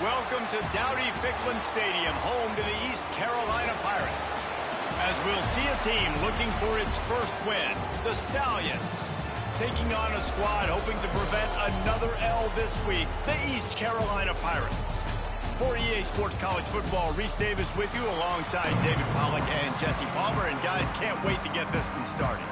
Welcome to Dowdy-Ficklin Stadium, home to the East Carolina Pirates. As we'll see a team looking for its first win, the Stallions, taking on a squad hoping to prevent another L this week, the East Carolina Pirates. For EA Sports College Football, Reese Davis with you alongside David Pollack and Jesse Palmer. And guys, can't wait to get this one started.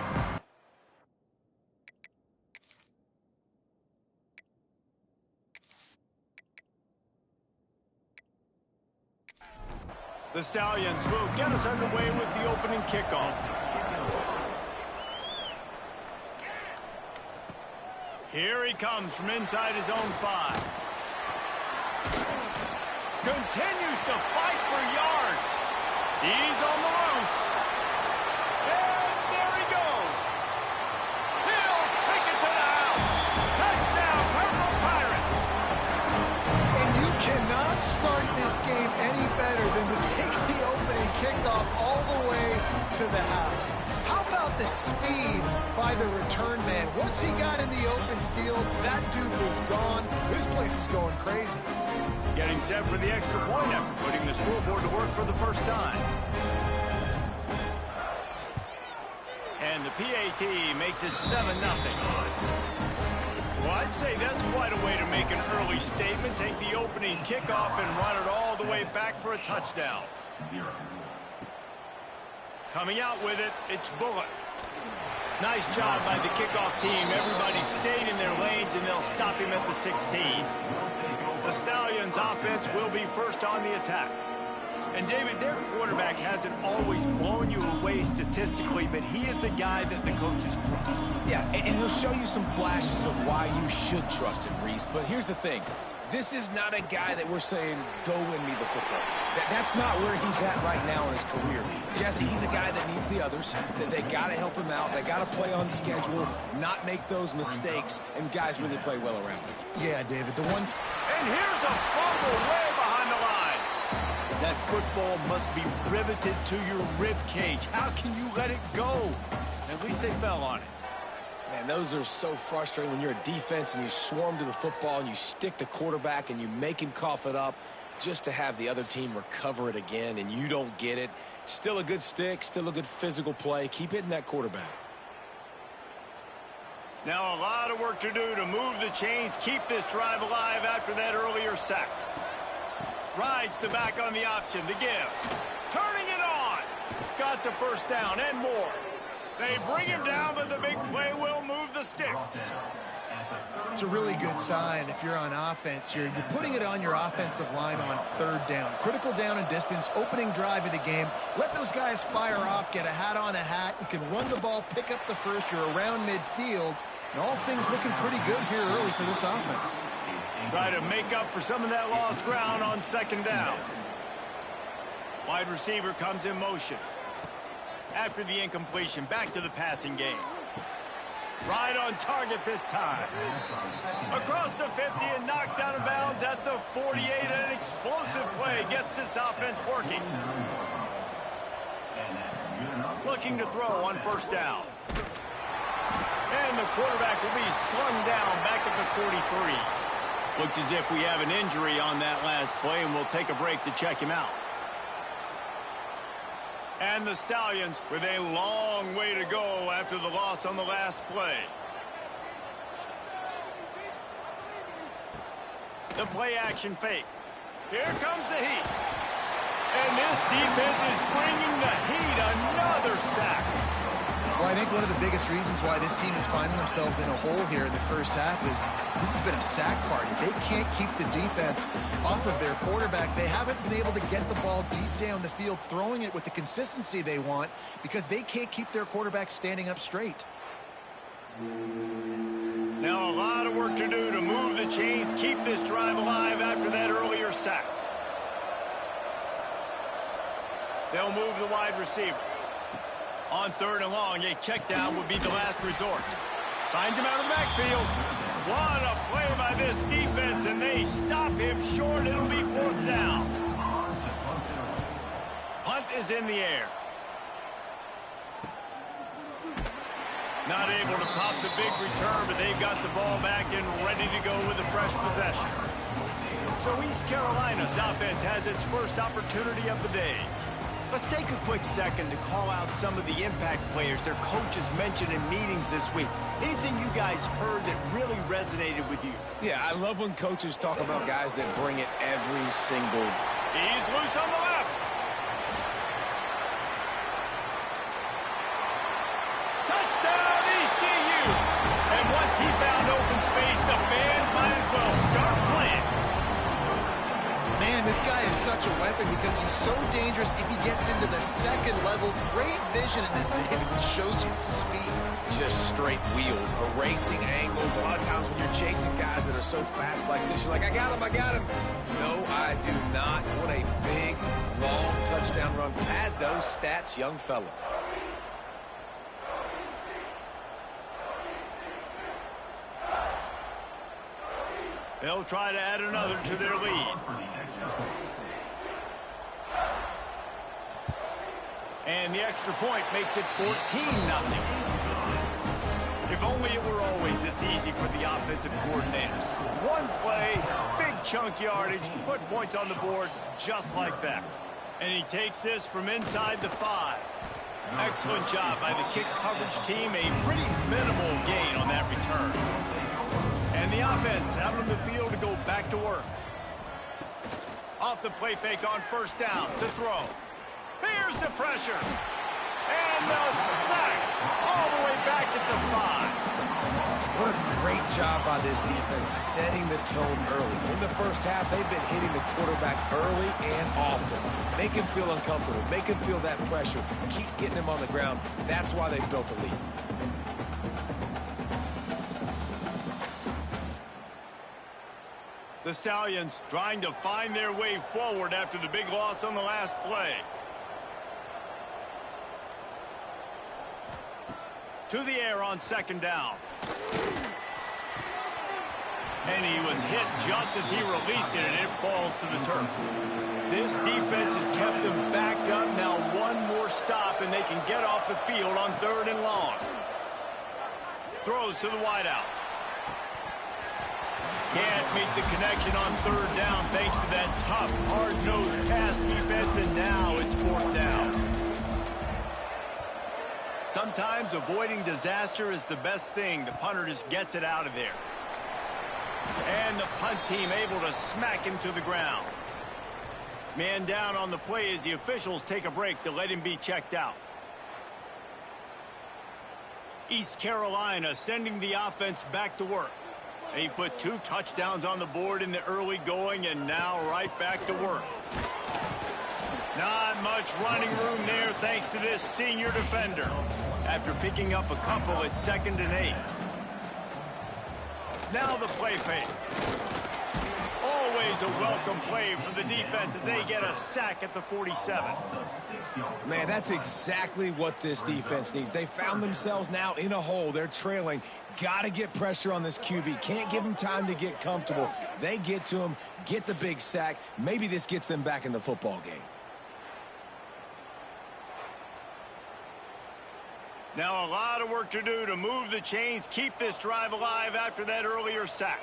The Stallions will get us underway with the opening kickoff. Here he comes from inside his own 5. Continues to fight for yards. He's on the loose. And there he goes. He'll take it to the house. Touchdown, Purple Pirates. And you cannot start this game any better than to take the opening kickoff all the way to the house. How about the speed by the return man? Once he got in the open field, that dude was gone. This place is going crazy. Getting set for the extra point after putting the scoreboard to work for the first time. And the PAT makes it 7-0. Well, I'd say that's quite a way to make an early statement. Take the opening kickoff and run it all the way back for a touchdown. Coming out with it, it's Bullock. Nice job by the kickoff team. Everybody stayed in their lanes, and they'll stop him at the 16. The Stallions' offense will be first on the attack. And, David, their quarterback hasn't always blown you away statistically, but he is a guy that the coaches trust. Yeah, and he'll show you some flashes of why you should trust him, Reese. But here's the thing. This is not a guy that we're saying, go win me the football. That's not where he's at right now in his career. Jesse, he's a guy that needs the others. That they got to help him out. They got to play on schedule, not make those mistakes, and guys really play well around him. Yeah, David, the one... And here's a fumble way behind the line. That football must be riveted to your rib cage. How can you let it go? At least they fell on it. Man, those are so frustrating when you're a defense and you swarm to the football and you stick the quarterback and you make him cough it up just to have the other team recover it again and you don't get it. Still a good stick, still a good physical play. Keep hitting that quarterback. Now a lot of work to do to move the chains, keep this drive alive after that earlier sack. Rides the back on the option, the give. Turning it on. Got the first down and more. They bring him down, but the big play will move the sticks. It's a really good sign if you're on offense. You're putting it on your offensive line on third down. Critical down and distance, opening drive of the game. Let those guys fire off, get a hat on a hat. You can run the ball, pick up the first. You're around midfield. And all things looking pretty good here early for this offense. Try to make up for some of that lost ground on second down. Wide receiver comes in motion. After the incompletion, back to the passing game. Right on target this time. Across the 50 and knocked out of bounds at the 48. An explosive play gets this offense working. Looking to throw on first down. And the quarterback will be slung down back at the 43. Looks as if we have an injury on that last play, and we'll take a break to check him out. And the Stallions with a long way to go after the loss on the last play. The play action fake. Here comes the heat. And this defense is bringing the heat. Another sack. Well, I think one of the biggest reasons why this team is finding themselves in a hole here in the first half is this has been a sack party. They can't keep the defense off of their quarterback. They haven't been able to get the ball deep down the field, throwing it with the consistency they want because they can't keep their quarterback standing up straight. Now a lot of work to do to move the chains, keep this drive alive after that earlier sack. They'll move the wide receiver. On third and long, a check down would be the last resort. Finds him out of the backfield. What a play by this defense, and they stop him short. It'll be fourth down. Punt is in the air. Not able to pop the big return, but they've got the ball back and ready to go with a fresh possession. So East Carolina's offense has its first opportunity of the day. Let's take a quick second to call out some of the impact players their coaches mentioned in meetings this week. Anything you guys heard that really resonated with you? Yeah, I love when coaches talk about guys that bring it every single. He's loose on the left. Touchdown, ECU. And once he found open space, the band might as well start playing. Man, this guy is such a weapon because he's so dangerous if he gets into the second level. Great vision, and then David shows you the speed. Just straight wheels, erasing angles. A lot of times when you're chasing guys that are so fast like this, you're like, I got him, I got him. No, I do not. What a big, long touchdown run. Pad those stats, young fella. They'll try to add another to their lead. And the extra point makes it 14-0. If only it were always this easy for the offensive coordinators. One play, big chunk yardage, put points on the board just like that. And he takes this from inside the 5. Excellent job by the kick coverage team. A pretty minimal gain on that return. And the offense out on the field to go back to work. Off the play fake on first down to throw. Here's the pressure. And the sack all the way back at the 5. What a great job by this defense setting the tone early. In the first half, they've been hitting the quarterback early and often. Make him feel uncomfortable. Make him feel that pressure. Keep getting him on the ground. That's why they built the lead. The Stallions trying to find their way forward after the big loss on the last play. To the air on second down. And he was hit just as he released it, and it falls to the turf. This defense has kept them backed up. Now one more stop, and they can get off the field on 3rd and long. Throws to the wideout. Can't make the connection on 3rd down thanks to that tough, hard-nosed pass defense, and now it's 4th down. Sometimes avoiding disaster is the best thing. The punter just gets it out of there. And the punt team able to smack him to the ground. Man down on the play as the officials take a break to let him be checked out. East Carolina sending the offense back to work. They put 2 touchdowns on the board in the early going, and now right back to work. Not much running room there thanks to this senior defender. After picking up a couple at 2nd and 8. Now the play fake. Always a welcome play for the defense as they get a sack at the 47. Man, that's exactly what this defense needs. They found themselves now in a hole. They're trailing. Got to get pressure on this QB. Can't give him time to get comfortable. They get to him, get the big sack. Maybe this gets them back in the football game. Now a lot of work to do to move the chains, keep this drive alive after that earlier sack.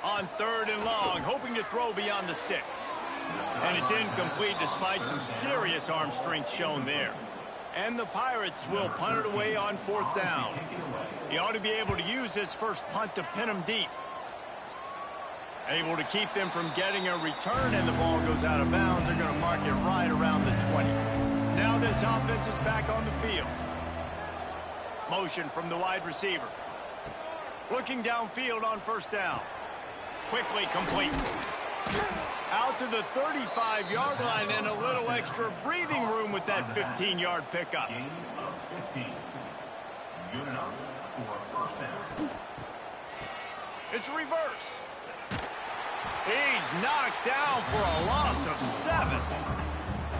On 3rd and long, hoping to throw beyond the sticks. And it's incomplete despite some serious arm strength shown there. And the Pirates will punt it away on 4th down. He ought to be able to use his first punt to pin them deep. Able to keep them from getting a return, and the ball goes out of bounds. They're going to mark it right around the 20. Now this offense is back on the field. Motion from the wide receiver. Looking downfield on 1st down. Quickly complete. Out to the 35-yard line, and a little extra breathing room with that 15-yard pickup. It's reverse. He's knocked down for a loss of 7.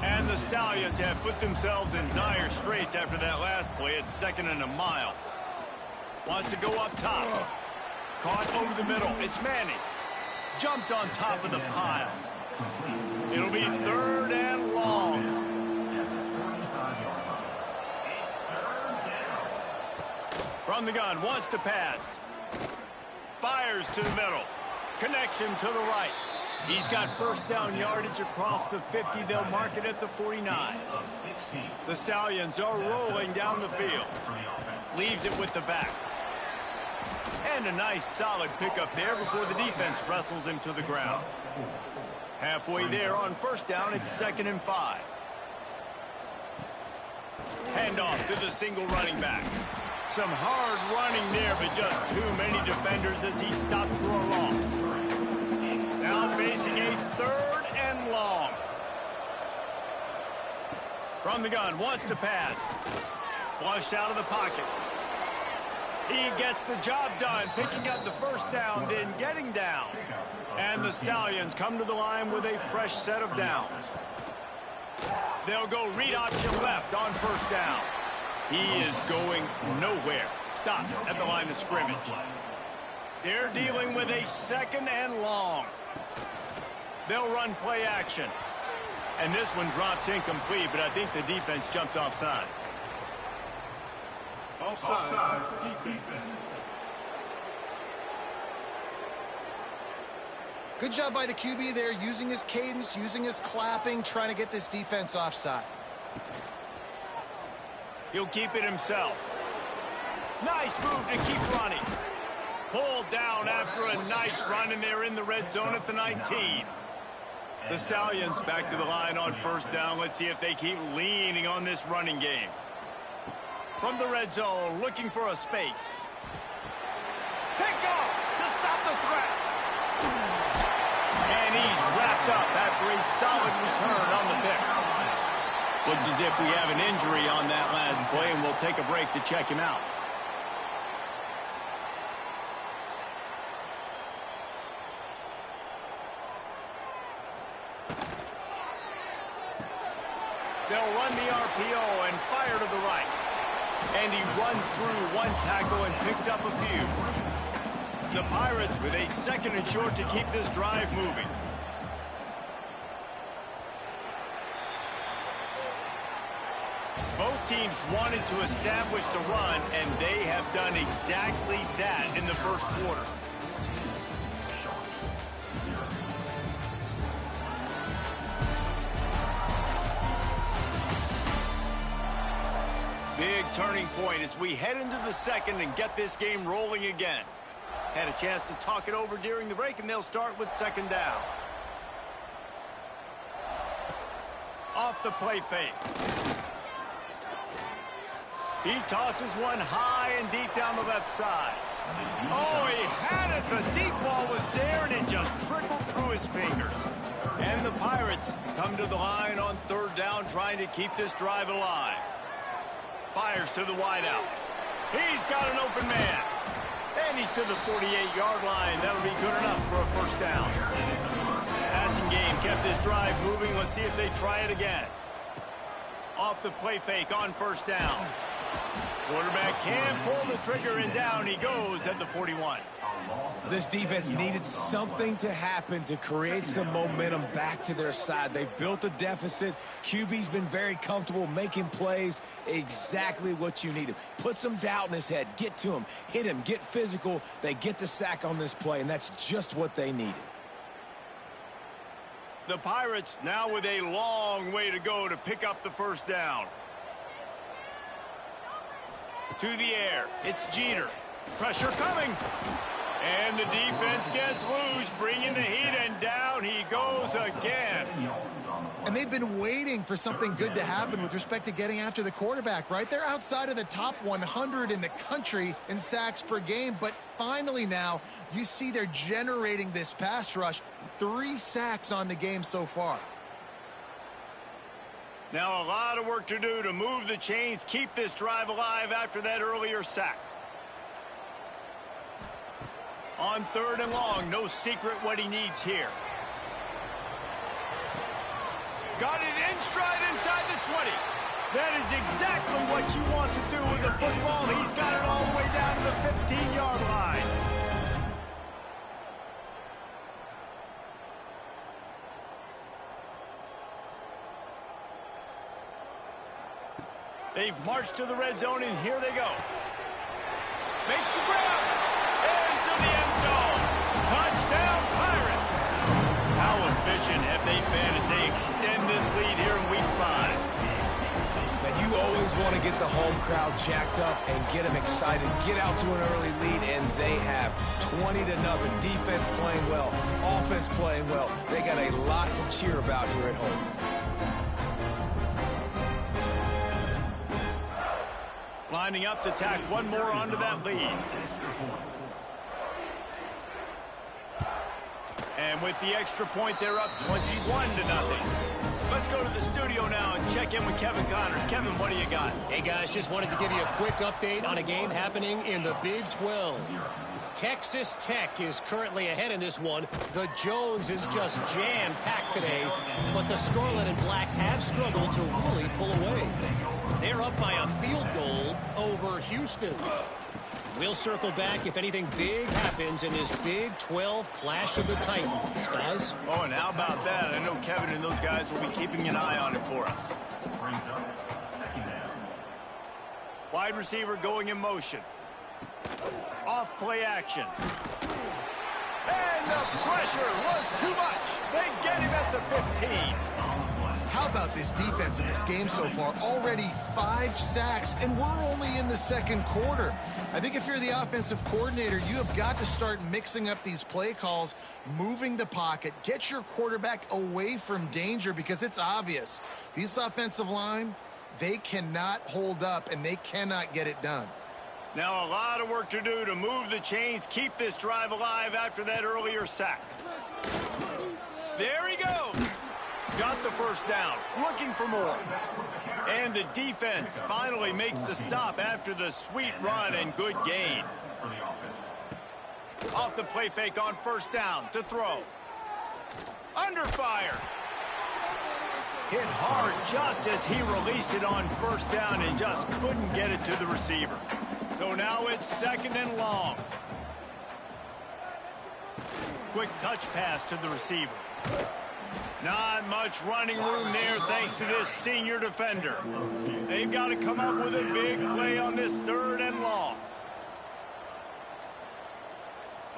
And the Stallions have put themselves in dire straits after that last play at 2nd and a mile. Wants to go up top. Caught over the middle. It's Manning. Jumped on top of the pile. It'll be 3rd and long. From the gun, wants to pass. fires to the middle. Connection to the right. He's got first down yardage across the 50. They'll mark it at the 49. The Stallions are rolling down the field. Leaves it with the back. And a nice solid pickup there before the defense wrestles him to the ground. Halfway there on first down, it's 2nd and 5. Handoff to the single running back. Some hard running there, but just too many defenders as he stopped for a loss. Now facing a 3rd and long. From the gun, wants to pass. Flushed out of the pocket. He gets the job done, picking up the first down, then getting down. And the Stallions come to the line with a fresh set of downs. They'll go read option left on first down. He is going nowhere. Stop at the line of scrimmage. They're dealing with a 2nd and long. They'll run play action. And this one drops incomplete, but I think the defense jumped offside. Offside, defense. Good job by the QB there, using his cadence, using his clapping, trying to get this defense offside. He'll keep it himself. Nice move to keep running. Pulled down after a nice run, and they're in the red zone at the 19. The Stallions back to the line on first down. Let's see if they keep leaning on this running game. From the red zone, looking for a space. Pick off to stop the threat. And he's wrapped up after a solid return on the pick. Looks as if we have an injury on that last play, and we'll take a break to check him out. They'll run the RPO and fire to the right. And he runs through one tackle and picks up a few. The Pirates with a 2nd and short to keep this drive moving. Both teams wanted to establish the run, and they have done exactly that in the first quarter. Big turning point as we head into the 2nd and get this game rolling again. Had a chance to talk it over during the break, and they'll start with 2nd down. Off the play fake. He tosses one high and deep down the left side. Oh, he had it. The deep ball was there, and it just trickled through his fingers. And the Pirates come to the line on 3rd down, trying to keep this drive alive. Fires to the wideout. He's got an open man. And he's to the 48-yard line. That'll be good enough for a first down. Passing game kept this drive moving. Let's see if they try it again. Off the play fake on first down. Quarterback can pull the trigger, and down he goes at the 41. This defense needed something to happen to create some momentum back to their side. They've built a deficit. QB's been very comfortable making plays. Exactly what you needed. Put some doubt in his head. Get to him. Hit him. Get physical. They get the sack on this play, and that's just what they needed. The Pirates now with a long way to go to pick up the first down. To the air. It's Jeter. Pressure coming. And the defense gets loose, bringing the heat, and down he goes again. And they've been waiting for something good to happen with respect to getting after the quarterback, right? They're outside of the top 100 in the country in sacks per game, but finally now you see they're generating this pass rush. 3 sacks on the game so far. Now a lot of work to do to move the chains, keep this drive alive after that earlier sack. On 3rd and long, no secret what he needs here. Got it in stride inside the 20. That is exactly what you want to do with the football. He's got it all the way down to the 15-yard line. They've marched to the red zone, and here they go. Makes the grab. Into the end zone. lead here in week 5. Now, you always want to get the home crowd jacked up and get them excited. Get out to an early lead, and they have 20-0. Defense playing well, offense playing well. They got a lot to cheer about here at home. Lining up to tack one more onto that lead. And with the extra point, they're up 21-0. Let's go to the studio now and check in with Kevin Connors. Kevin, what do you got? Hey, guys, just wanted to give you a quick update on a game happening in the Big 12. Texas Tech is currently ahead in this one. The Jones is just jam-packed today, but the Scarlet and Black have struggled to really pull away. They're up by a field goal over Houston. We'll circle back if anything big happens in this Big 12 Clash of the Titans, guys. Oh, and how about that? I know Kevin and those guys will be keeping an eye on it for us. Wide receiver going in motion. Off play action. And the pressure was too much. They get him at the 15. How about this defense in this game so far? Already 5 sacks, and we're only in the second quarter. I think if you're the offensive coordinator, you have got to start mixing up these play calls, moving the pocket, get your quarterback away from danger, because it's obvious. These offensive line, they cannot hold up, and they cannot get it done. Now a lot of work to do to move the chains, keep this drive alive after that earlier sack. There he goes. Got the first down, looking for more. And the defense finally makes the stop after the sweet run and good gain. Off the play fake on first down to throw. Under fire. Hit hard just as he released it on first down and just couldn't get it to the receiver. So now it's 2nd and long. Quick touch pass to the receiver. Not much running room there thanks to this senior defender. They've got to come up with a big play on this 3rd and long.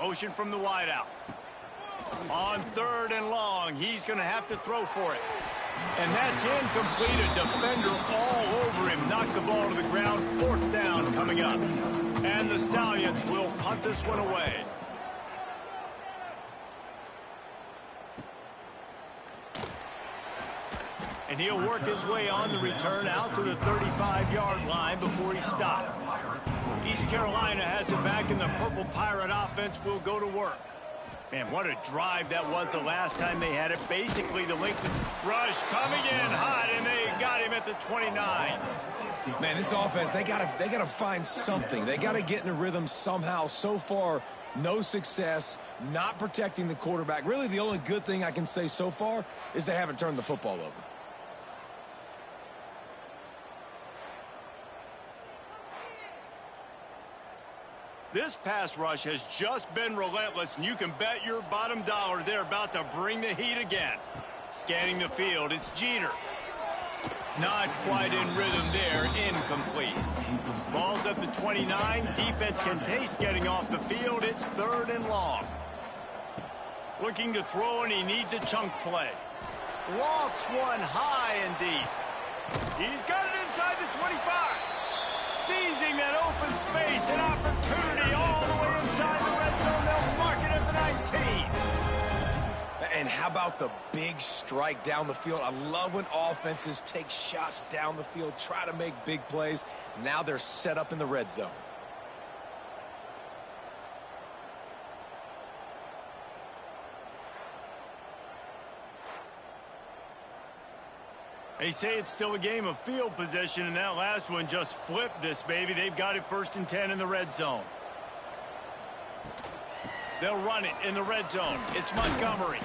Motion from the wideout. On 3rd and long, he's going to have to throw for it. And that's incomplete. A defender all over him. Knocked the ball to the ground. 4th down coming up. And the Stallions will punt this one away. And he'll work his way on the return out to the 35-yard line before he stopped. East Carolina has it back, and the Purple Pirate offense will go to work. Man, what a drive that was the last time they had it. Basically, the length of rush coming in hot, and they got him at the 29. Man, this offense, they gotta find something. They gotta get in a rhythm somehow. So far, no success, not protecting the quarterback. Really, the only good thing I can say so far is they haven't turned the football over. This pass rush has just been relentless, and you can bet your bottom dollar they're about to bring the heat again. Scanning the field, it's Jeter. Not quite in rhythm there, incomplete. Ball's at the 29. Defense can taste getting off the field. It's 3rd and long. Looking to throw, and he needs a chunk play. Lofts one high and deep. He's got it inside the 25. Seizing that open space, an opportunity all the way inside the red zone. They'll mark it at the 19. And how about the big strike down the field? I love when offenses take shots down the field, try to make big plays. Now they're set up in the red zone. They say it's still a game of field position, and that last one just flipped this baby. They've got it 1st and 10 in the red zone. They'll run it in the red zone. It's Montgomery.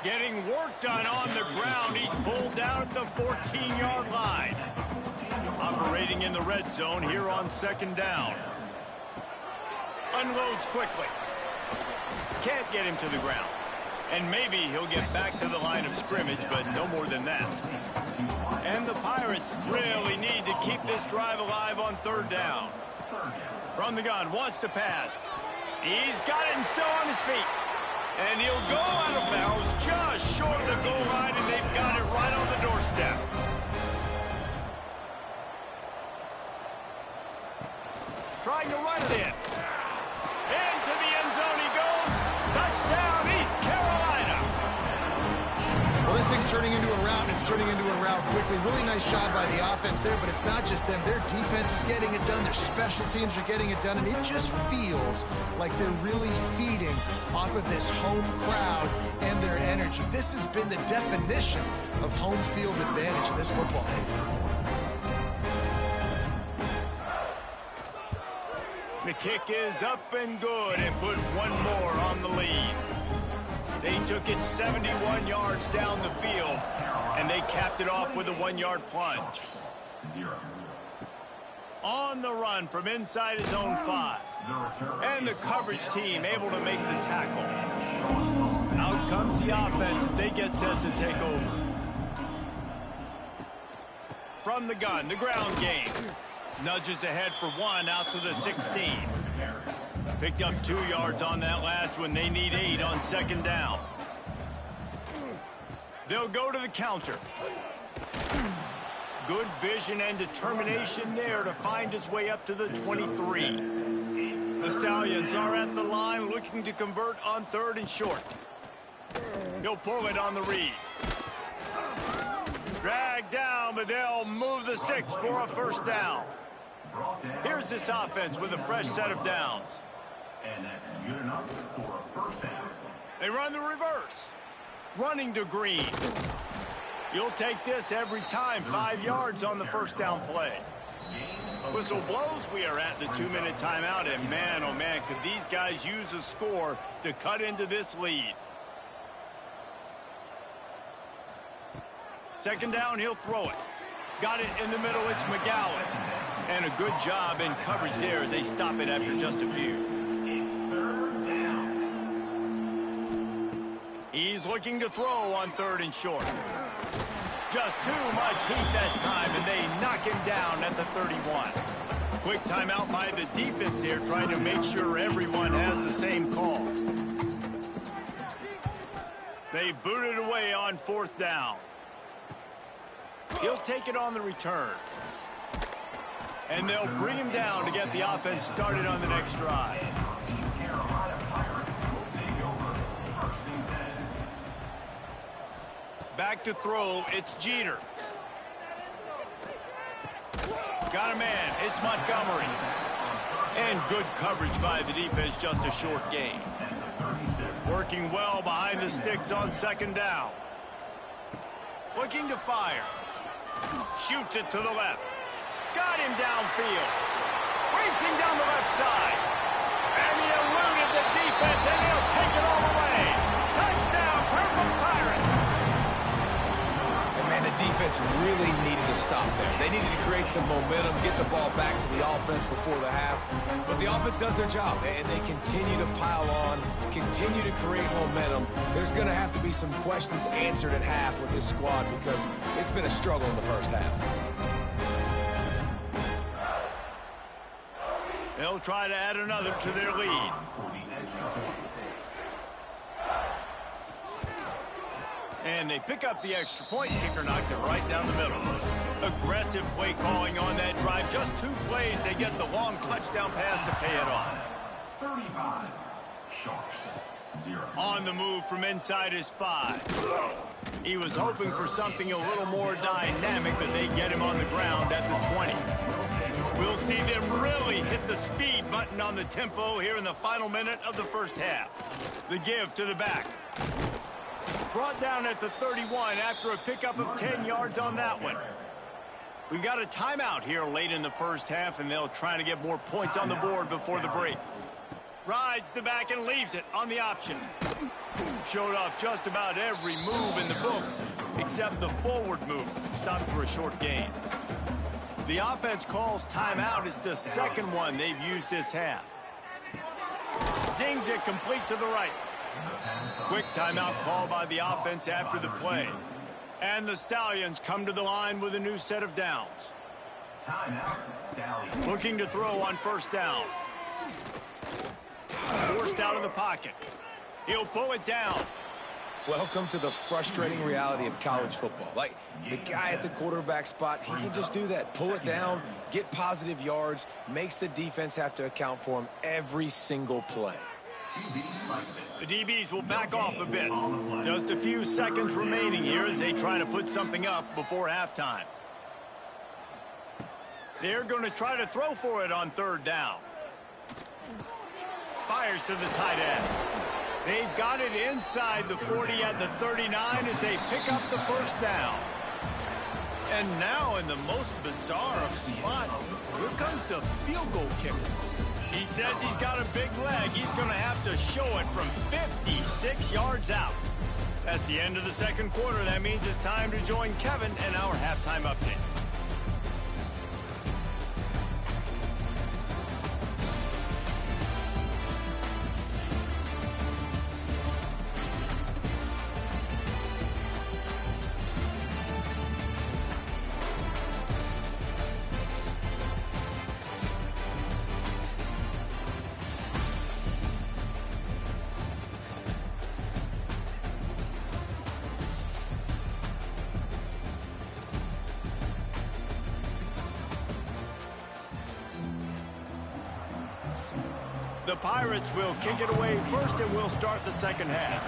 Getting work done on the ground. He's pulled down at the 14-yard line. Operating in the red zone here on 2nd down. Unloads quickly. Can't get him to the ground. And maybe he'll get back to the line of scrimmage, but no more than that. And the Pirates really need to keep this drive alive on 3rd down. From the gun, wants to pass. He's got it and still on his feet. And he'll go out of bounds just short of the goal line, and they've got it right on the doorstep. Trying to run it in. Into the end zone he goes. Touchdown, East Carolina. Well, this thing's turning into a route, and it's turning into a route quickly. Really nice job by the offense there, but it's not just them. Their defense is getting it done. Their special teams are getting it done, and it just feels like they're really feeding off of this home crowd and their energy. This has been the definition of home field advantage in this football game. The kick is up and good and put one more on the lead. They took it 71 yards down the field, and they capped it off with a 1-yard plunge. On the run from inside his own 5. And the coverage team able to make the tackle. Out comes the offense as they get set to take over. From the gun, the ground game. Nudges ahead for 1 out to the 16. Picked up 2 yards on that last one. They need 8 on second down. They'll go to the counter. Good vision and determination there to find his way up to the 23. The Stallions are at the line looking to convert on 3rd and short. He'll pull it on the read. Dragged down, but they'll move the sticks for a first down. Here's this offense with a fresh set of downs. And that's good enough for a first down. They run the reverse. Running to Green. You'll take this every time. 5 yards on the first down play. Whistle blows. We are at the 2-minute timeout. And man, oh man, could these guys use a score to cut into this lead. Second down, he'll throw it. Got it in the middle. It's McGowan. And a good job in coverage there as they stop it after just a few. He's looking to throw on 3rd and short. Just too much heat that time, and they knock him down at the 31. Quick timeout by the defense here, trying to make sure everyone has the same call. They boot it away on 4th down. He'll take it on the return. And they'll bring him down to get the offense started on the next drive. Back to throw, it's Jeter. Got a man, it's Montgomery. And good coverage by the defense, just a short gain. Working well behind the sticks on second down. Looking to fire. Shoots it to the left. Got him downfield. Racing down the left side. And he eluded the defense, and he'll take it all the way. Touchdown, Purple Pirates. And man, the defense really needed to stop there. They needed to create some momentum, get the ball back to the offense before the half. But the offense does their job, and they continue to pile on, continue to create momentum. There's going to have to be some questions answered at half with this squad because it's been a struggle in the first half. They'll try to add another to their lead. And they pick up the extra point. Kicker knocked it right down the middle. Aggressive play calling on that drive. Just 2 plays, they get the long touchdown pass to pay it off. 35, Sharks, 0. On the move from inside his 5. He was hoping for something a little more dynamic, but they get him on the ground at the 20. We'll see them really hit the speed button on the tempo here in the final minute of the first half. The give to the back. Brought down at the 31 after a pickup of 10 yards on that one. We got a timeout here late in the first half, and they'll try to get more points on the board before the break. Rides the back and leaves it on the option. Showed off just about every move in the book, except the forward move. Stopped for a short gain. The offense calls timeout. It's the second one they've used this half. Zings it complete to the right. Quick timeout call by the offense after the play. And the Stallions come to the line with a new set of downs. Looking to throw on first down. Forced out of the pocket. He'll pull it down. Welcome to the frustrating reality of college football. Like, the guy at the quarterback spot, he can just do that. Pull it down, get positive yards, makes the defense have to account for him every single play. The DBs will back off a bit. Just a few seconds remaining here as they try to put something up before halftime. They're going to try to throw for it on third down. Fires to the tight end. They've got it inside the 40 at the 39 as they pick up the first down. And now in the most bizarre of spots, here comes the field goal kicker. He says he's got a big leg. He's going to have to show it from 56 yards out. That's the end of the second quarter. That means it's time to join Kevin and our halftime update. The Pirates will kick it away first, and we'll start the second half.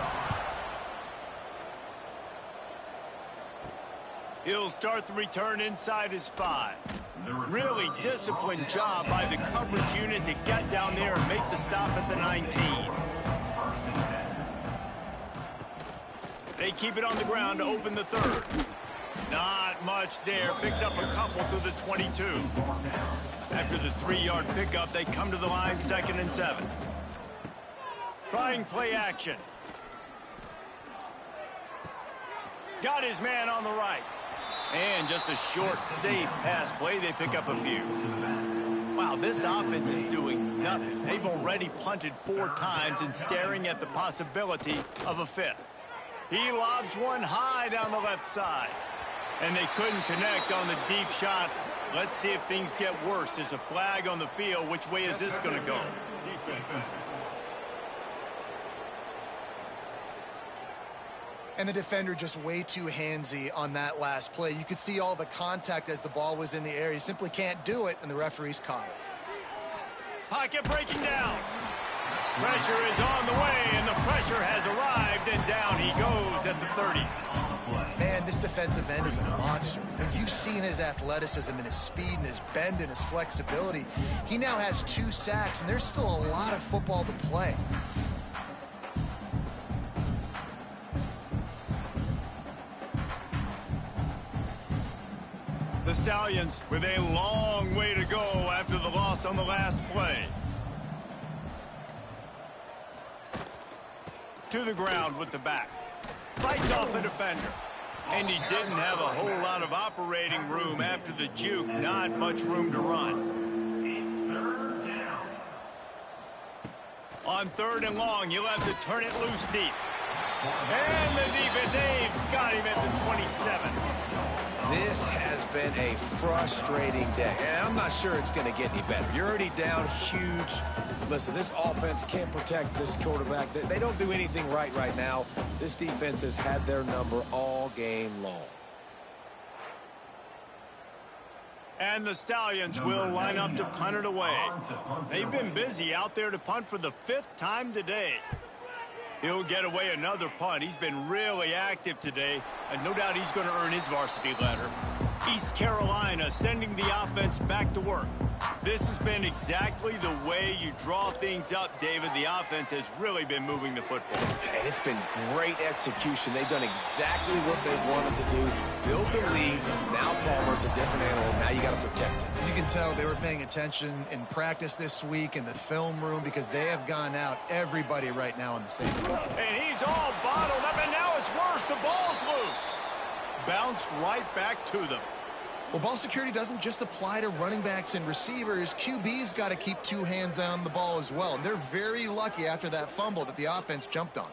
He'll start the return inside his 5. Really disciplined job by the coverage unit to get down there and make the stop at the 19. They keep it on the ground to open the third. Not much there. Picks up a couple to the 22. After the 3-yard pickup, they come to the line, 2nd and 7. Trying play action. Got his man on the right. And just a short, safe pass play. They pick up a few. Wow, this offense is doing nothing. They've already punted 4 times and staring at the possibility of a 5th. He lobs one high down the left side. And they couldn't connect on the deep shot. Let's see if things get worse. There's a flag on the field. Which way is this going to go? And the defender just way too handsy on that last play. You could see all the contact as the ball was in the air. He simply can't do it, and the referees caught it. Pocket breaking down. Pressure is on the way, and the pressure has arrived, and down he goes at the 30. Man, this defensive end is a monster. And you've seen his athleticism and his speed and his bend and his flexibility. He now has 2 sacks, and there's still a lot of football to play. The Stallions with a long way to go after the loss on the last play. To the ground with the back. Fights off a defender. And he didn't have a whole lot of operating room after the juke. Not much room to run. On 3rd and long, you'll have to turn it loose deep. And the defense, they've got him at the 27. This has been a frustrating day, and I'm not sure it's going to get any better. You're already down huge. Listen, this offense can't protect this quarterback. They don't do anything right now. This defense has had their number all game long. And the Stallions will line up to punt it away. They've been busy out there to punt for the 5th time today. He'll get away another punt. He's been really active today, and no doubt he's going to earn his varsity letter. East Carolina sending the offense back to work. This has been exactly the way you draw things up, David. The offense has really been moving the football. And it's been great execution. They've done exactly what they've wanted to do. Build the lead. Now Palmer's a different animal. Now you got to protect it. You can tell they were paying attention in practice this week in the film room because they have gone out everybody right now on the same team. And he's all bottled up, and now it's worse. The ball's loose. Bounced right back to them. Well, ball security doesn't just apply to running backs and receivers. QB's got to keep 2 hands on the ball as well. And they're very lucky after that fumble that the offense jumped on.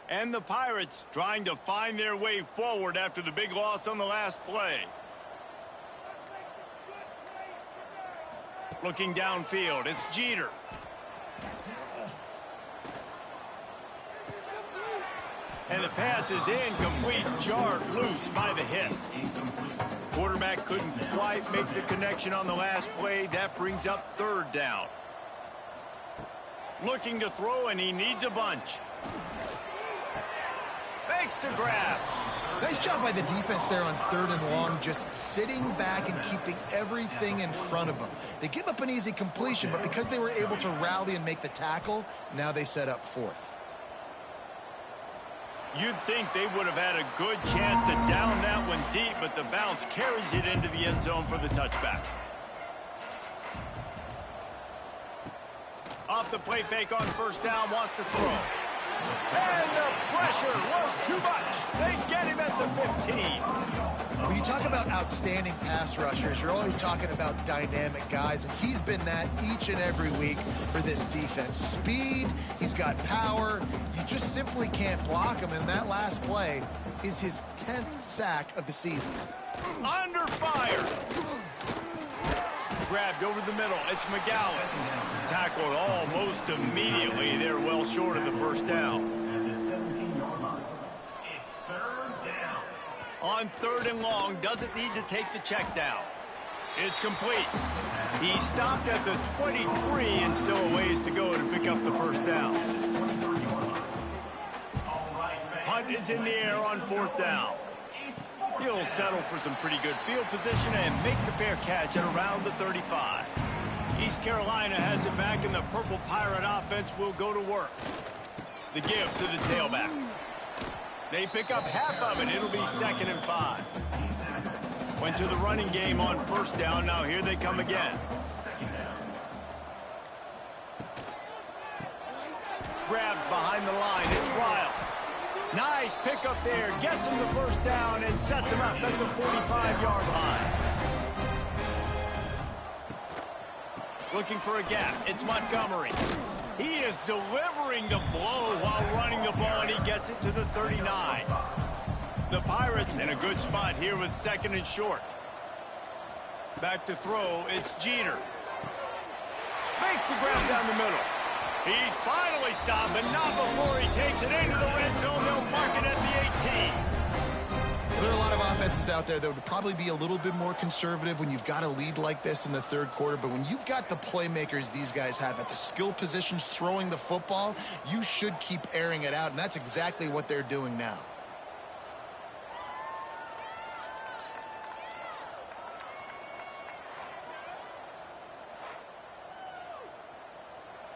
And the Pirates trying to find their way forward after the big loss on the last play. Looking downfield, it's Jeter. And the pass is incomplete, jarred loose by the hit. Quarterback couldn't quite make the connection on the last play. That brings up third down. Looking to throw, and he needs a bunch. Makes the grab. Nice job by the defense there on 3rd and long, just sitting back and keeping everything in front of them. They give up an easy completion, but because they were able to rally and make the tackle, now they set up 4th. You'd think they would have had a good chance to down that one deep, but the bounce carries it into the end zone for the touchback. Off the play fake on 1st down, wants to throw. And the pressure was too much. They get him at the 15. When you talk about outstanding pass rushers, you're always talking about dynamic guys, and he's been that each and every week for this defense. Speed, he's got power. You just simply can't block him, and that last play is his 10th sack of the season. Under fire. Grabbed over the middle. It's McGowan. Tackled almost immediately. They're well short of the 1st down. On 3rd and long, doesn't need to take the check down. It's complete. He stopped at the 23 and still a ways to go to pick up the 1st down. Punt is in the air on 4th down. He'll settle for some pretty good field position and make the fair catch at around the 35. East Carolina has it back, and the Purple Pirate offense will go to work. The give to the tailback. They pick up half of it. It'll be 2nd and 5. Went to the running game on 1st down. Now here they come again. Grabbed behind the line. It's Riles. Nice pickup there. Gets him the 1st down and sets him up at the 45-yard line. Looking for a gap. It's Montgomery. He is delivering the blow while running the ball, and he gets it to the 39. The Pirates in a good spot here with 2nd and short. Back to throw. It's Jeter. Makes the grab down the middle. He's finally stopped, but not before he takes it into the red zone. They'll mark it at the 18. There are a lot of offenses out there that would probably be a little bit more conservative when you've got a lead like this in the 3rd quarter, but when you've got the playmakers these guys have at the skill positions throwing the football, you should keep airing it out, and that's exactly what they're doing now.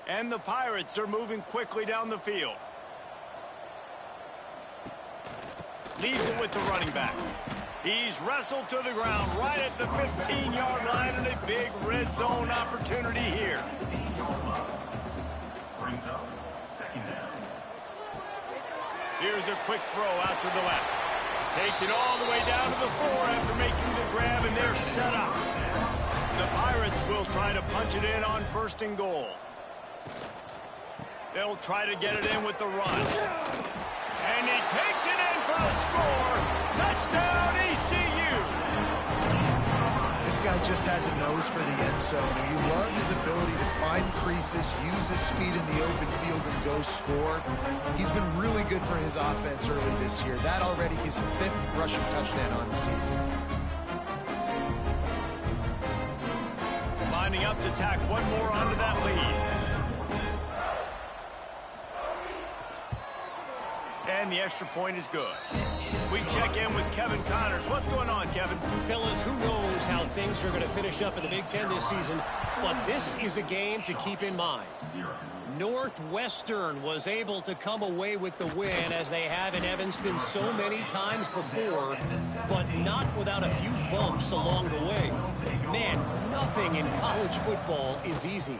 And the Pirates are moving quickly down the field. Leaves it with the running back. He's wrestled to the ground right at the 15-yard line, and a big red zone opportunity here. Here's a quick throw out to the left. Takes it all the way down to the 4 after making the grab, and they're set up. The Pirates will try to punch it in on 1st and goal. They'll try to get it in with the run. And he takes it in for the score. Touchdown, ECU. This guy just has a nose for the end zone, and you love his ability to find creases, use his speed in the open field, and go score. He's been really good for his offense early this year. That already his 5th rushing touchdown on the season. Lining up to tack one more onto that lead. And the extra point is good. We check in with Kevin Connors. What's going on, Kevin? Fellas, who knows how things are going to finish up in the Big Ten this season, but this is a game to keep in mind. Northwestern was able to come away with the win, as they have in Evanston so many times before, but not without a few bumps along the way. Man, nothing in college football is easy.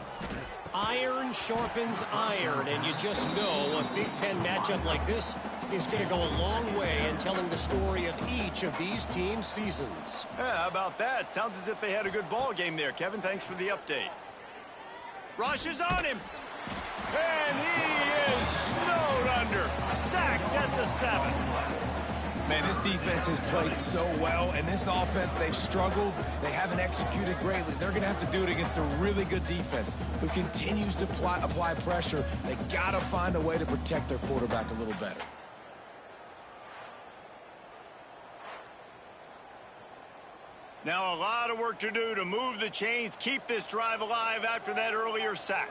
Iron sharpens iron, and you just know a Big Ten matchup like this is going to go a long way in telling the story of each of these teams' seasons. Yeah, how about that? Sounds as if they had a good ball game there, Kevin. Thanks for the update. Rush is on him. And he is snowed under. Sacked at the 7. Man, this defense has played so well, and this offense, they've struggled. They haven't executed greatly. They're going to have to do it against a really good defense who continues to apply pressure. They got to find a way to protect their quarterback a little better. Now a lot of work to do to move the chains, keep this drive alive after that earlier sack.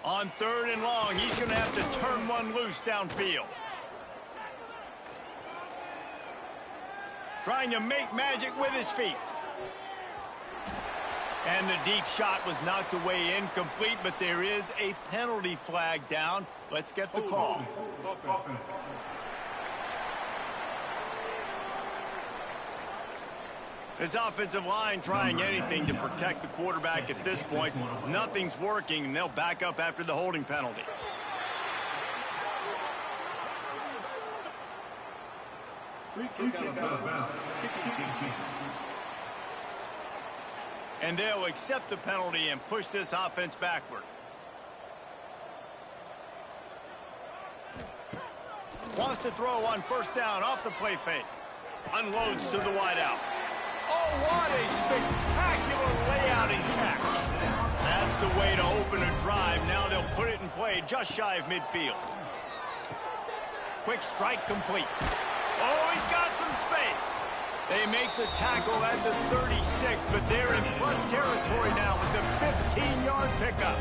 On 3rd and long, he's going to have to turn one loose downfield. Trying to make magic with his feet. And the deep shot was knocked away incomplete, but there is a penalty flag down. Let's get the call. This offensive line trying anything to protect the quarterback at this point. Nothing's working, and they'll back up after the holding penalty. And they'll accept the penalty and push this offense backward. Wants to throw on 1st down off the play fake. Unloads to the wideout. Oh, what a spectacular layout and catch. That's the way to open a drive. Now they'll put it in play just shy of midfield. Quick strike complete. Oh, he's got some space. They make the tackle at the 36, but they're in plus territory now with the 15-yard pickup.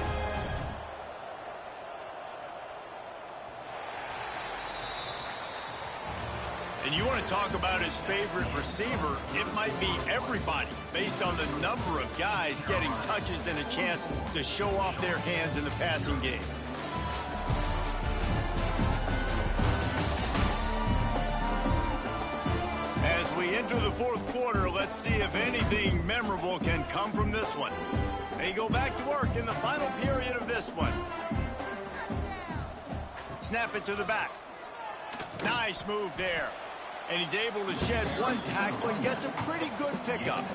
And you want to talk about his favorite receiver, it might be everybody based on the number of guys getting touches and a chance to show off their hands in the passing game. As we enter the 4th quarter, let's see if anything memorable can come from this one. They go back to work in the final period of this one. Snap it to the back. Nice move there. And he's able to shed one tackle and gets a pretty good pickup.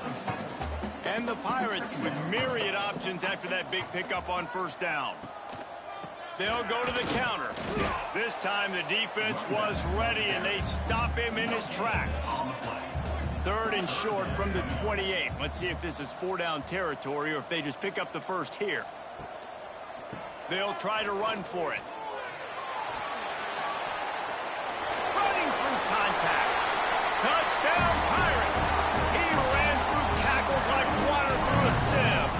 And the Pirates with myriad options after that big pickup on 1st down. They'll go to the counter. This time the defense was ready, and they stop him in his tracks. 3rd and short from the 28. Let's see if this is 4-down territory or if they just pick up the 1st here. They'll try to run for it. Running through contact. Touchdown, Pirates! He ran through tackles like water through a sieve.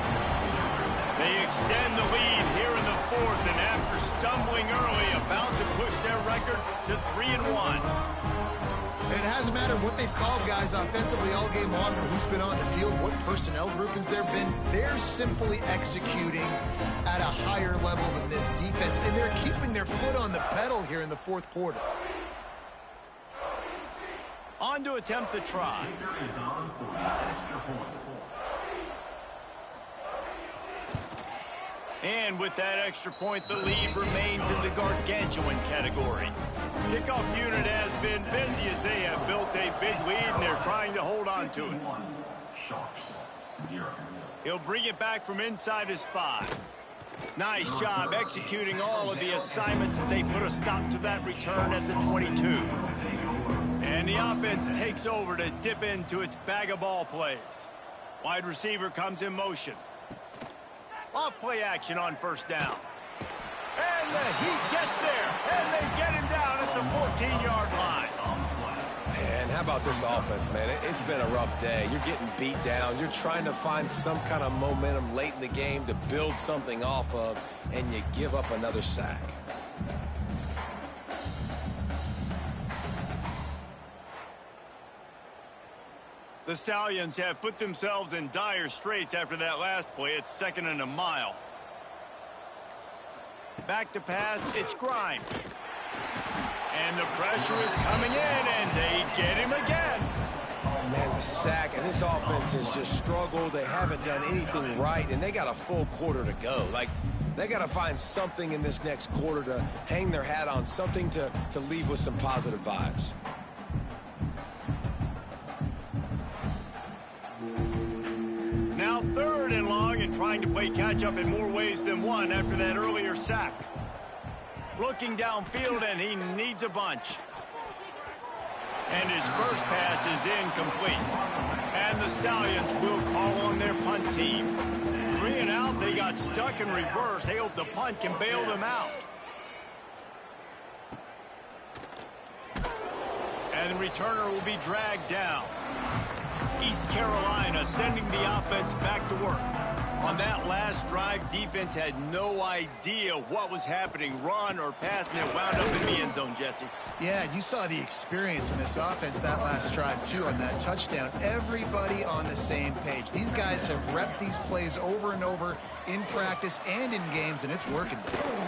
They extend the lead here in the 4th, and after stumbling early, about to push their record to 3-1. And it hasn't mattered what they've called guys offensively all game long or who's been on the field, what personnel groupings there have been. They're simply executing at a higher level than this defense, and they're keeping their foot on the pedal here in the 4th quarter. On to attempt the try. And with that extra point, the lead remains in the gargantuan category. Kickoff unit has been busy as they have built a big lead, and they're trying to hold on to it. He'll bring it back from inside his 5. Nice job executing all of the assignments as they put a stop to that return at the 22. And the offense takes over to dip into its bag of ball plays. Wide receiver comes in motion. Off play action on 1st down. And the Heat gets there, and they get him down at the 14-yard line. And how about this offense, man? It's been a rough day. You're getting beat down. You're trying to find some kind of momentum late in the game to build something off of, and you give up another sack. The Stallions have put themselves in dire straits after that last play. It's 2nd and a mile. Back to pass, it's Grimes. And the pressure is coming in, and they get him again. Man, the sack, and this offense has just struggled. They haven't done anything right, and they got a full quarter to go. Like, they got to find something in this next quarter to hang their hat on, something to leave with some positive vibes. Now 3rd and long, and trying to play catch-up in more ways than one after that earlier sack. Looking downfield, and he needs a bunch. And his first pass is incomplete. And the Stallions will call on their punt team. 3 and out, they got stuck in reverse. They hope the punt can bail them out. And the returner will be dragged down. East Carolina sending the offense back to work. On that last drive, defense had no idea what was happening, run or pass, and it wound up in the end zone, Jesse. Yeah, you saw the experience in this offense that last drive, too, on that touchdown. Everybody on the same page. These guys have repped these plays over and over in practice and in games, and it's working.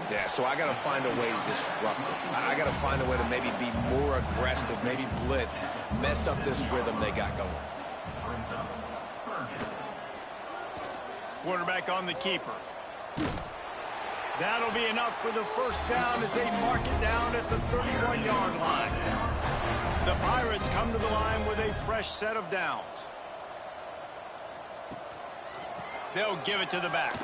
Yeah, so I got to find a way to disrupt it. I got to find a way to maybe be more aggressive, maybe blitz, mess up this rhythm they got going. Quarterback on the keeper. That'll be enough for the first down as they mark it down at the 31-yard line. The Pirates come to the line with a fresh set of downs. They'll give it to the back.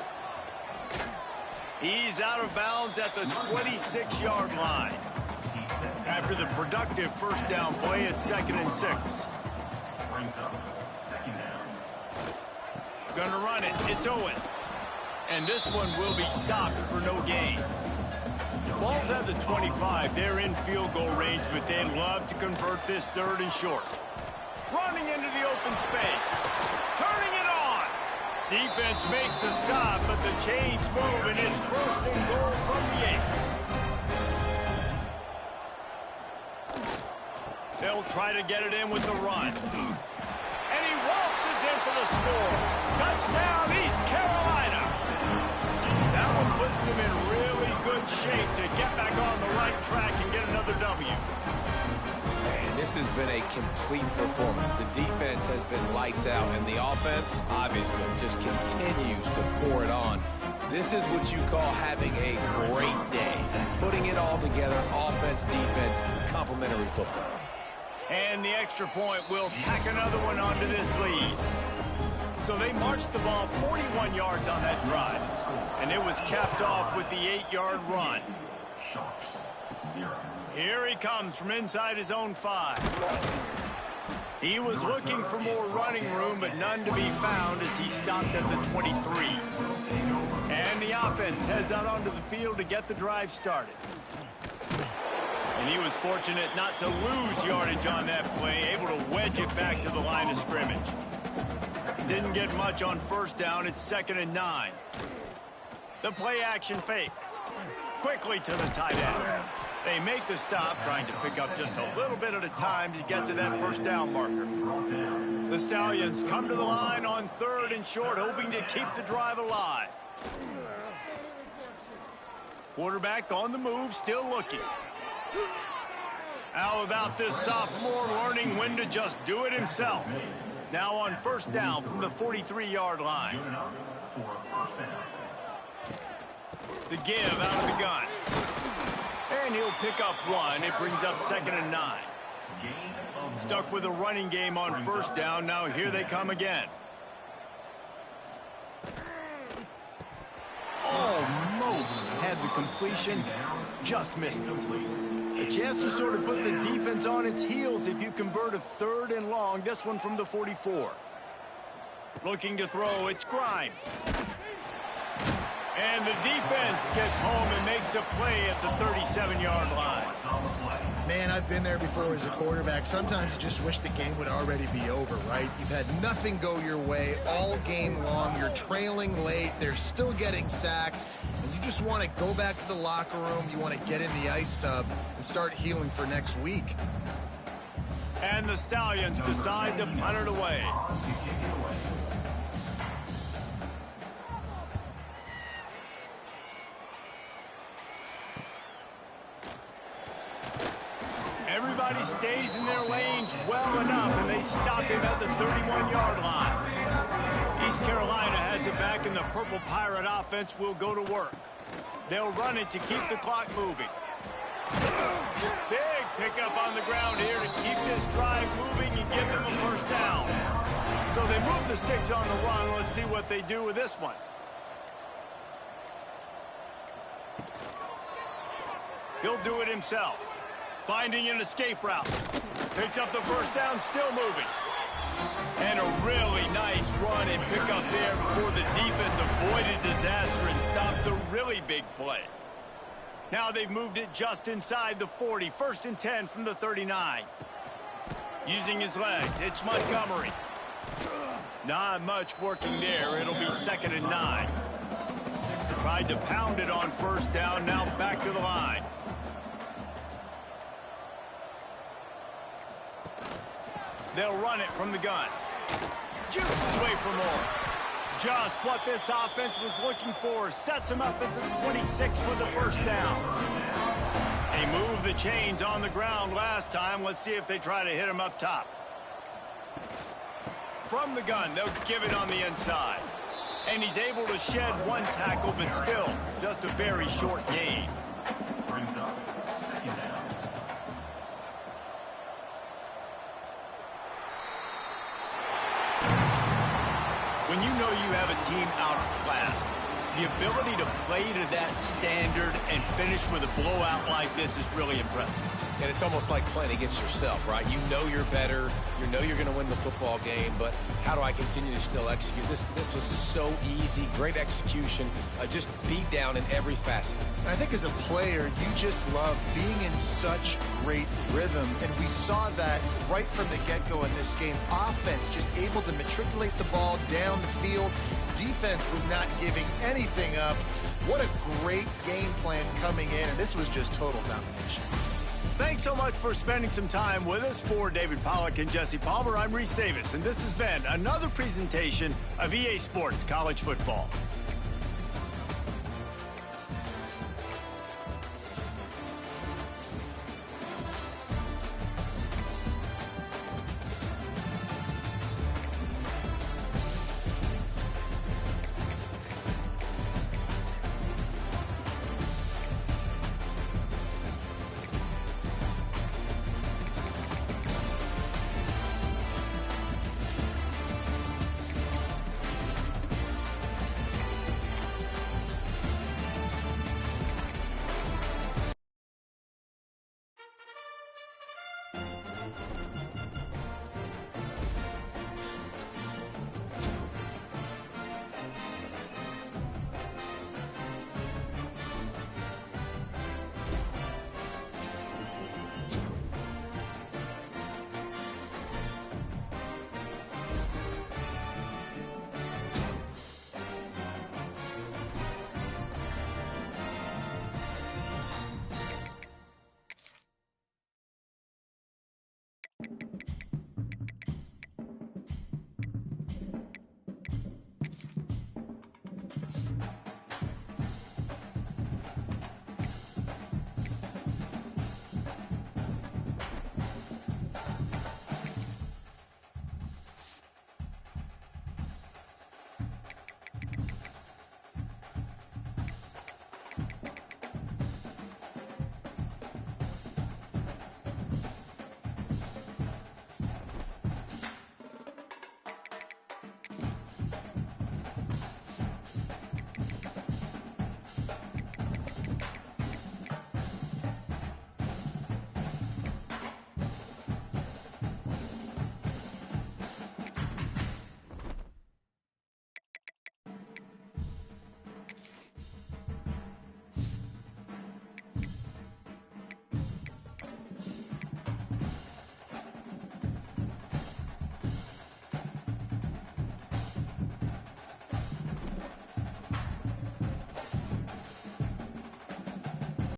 He's out of bounds at the 26-yard line. After the productive first down play, it's 2nd and 6. Gonna run it. It's Owens. And this one will be stopped for no gain. Ball's at the 25. They're in field goal range, but they'd love to convert this 3rd and short. Running into the open space. Turning it on. Defense makes a stop, but the chains move, and it's 1st and goal from the 8. They'll try to get it in with the run. And he waltzes in for the score. Touchdown, East Carolina. That one puts them in really good shape to get back on the right track and get another W. Man, this has been a complete performance. The defense has been lights out, and the offense, obviously, just continues to pour it on. This is what you call having a great day. Putting it all together, offense, defense, complementary football. And the extra point will tack another one onto this lead. So they marched the ball 41 yards on that drive. And it was capped off with the 8-yard run. Here he comes from inside his own 5. He was looking for more running room, but none to be found as he stopped at the 23. And the offense heads out onto the field to get the drive started. And he was fortunate not to lose yardage on that play, able to wedge it back to the line of scrimmage. Didn't get much on first down. It's 2nd and 9. The play action fake. Quickly to the tight end. They make the stop, trying to pick up just a little bit at a time to get to that first down marker. The Stallions come to the line on 3rd and short, hoping to keep the drive alive. Quarterback on the move, still looking. How about this sophomore learning when to just do it himself? Now on first down from the 43-yard line. The give out of the gun. And he'll pick up 1. It brings up 2nd and 9. Stuck with a running game on first down. Now here they come again. Almost had the completion. Just missed it. A chance to sort of put the defense on its heels if you convert a 3rd and long. This one from the 44. Looking to throw, it's Grimes. And the defense gets home and makes a play at the 37-yard line. Man, I've been there before as a quarterback. Sometimes you just wish the game would already be over, right? You've had nothing go your way all game long. You're trailing late. They're still getting sacks. And you just want to go back to the locker room. You want to get in the ice tub and start healing for next week. And the Stallions decide to punt it away. Everybody stays in their lanes well enough, and they stop him at the 31-yard line. East Carolina has it back, and the Purple Pirate offense will go to work. They'll run it to keep the clock moving. Big pickup on the ground here to keep this drive moving and give them a first down. So they move the sticks on the run. Let's see what they do with this one. He'll do it himself. Finding an escape route. Picks up the first down, still moving. And a really nice run and pick up there before the defense avoided disaster and stopped the really big play. Now they've moved it just inside the 40. 1st and 10 from the 39. Using his legs, it's Montgomery. Not much working there. It'll be 2nd and 9. Tried to pound it on 1st down, now back to the line. They'll run it from the gun. Jukes his way for more. Just what this offense was looking for. Sets him up at the 26 for the 1st down. They moved the chains on the ground last time. Let's see if they try to hit him up top. From the gun, they'll give it on the inside. And he's able to shed one tackle, but still, just a very short gain. Brings up 2nd down. When you know you have a team outclassed, the ability to play to that standard and finish with a blowout like this is really impressive. And it's almost like playing against yourself, right? You know you're better. You know you're going to win the football game, but how do I continue to still execute? This was so easy. Great execution. Just beat down in every facet. I think as a player, you just love being in such great rhythm, and we saw that right from the get-go in this game. Offense just able to matriculate the ball down the field. Defense was not giving anything up. What a great game plan coming in, and this was just total domination. Thanks so much for spending some time with us. For David Pollack and Jesse Palmer, I'm Reese Davis, and this has been another presentation of EA Sports College Football.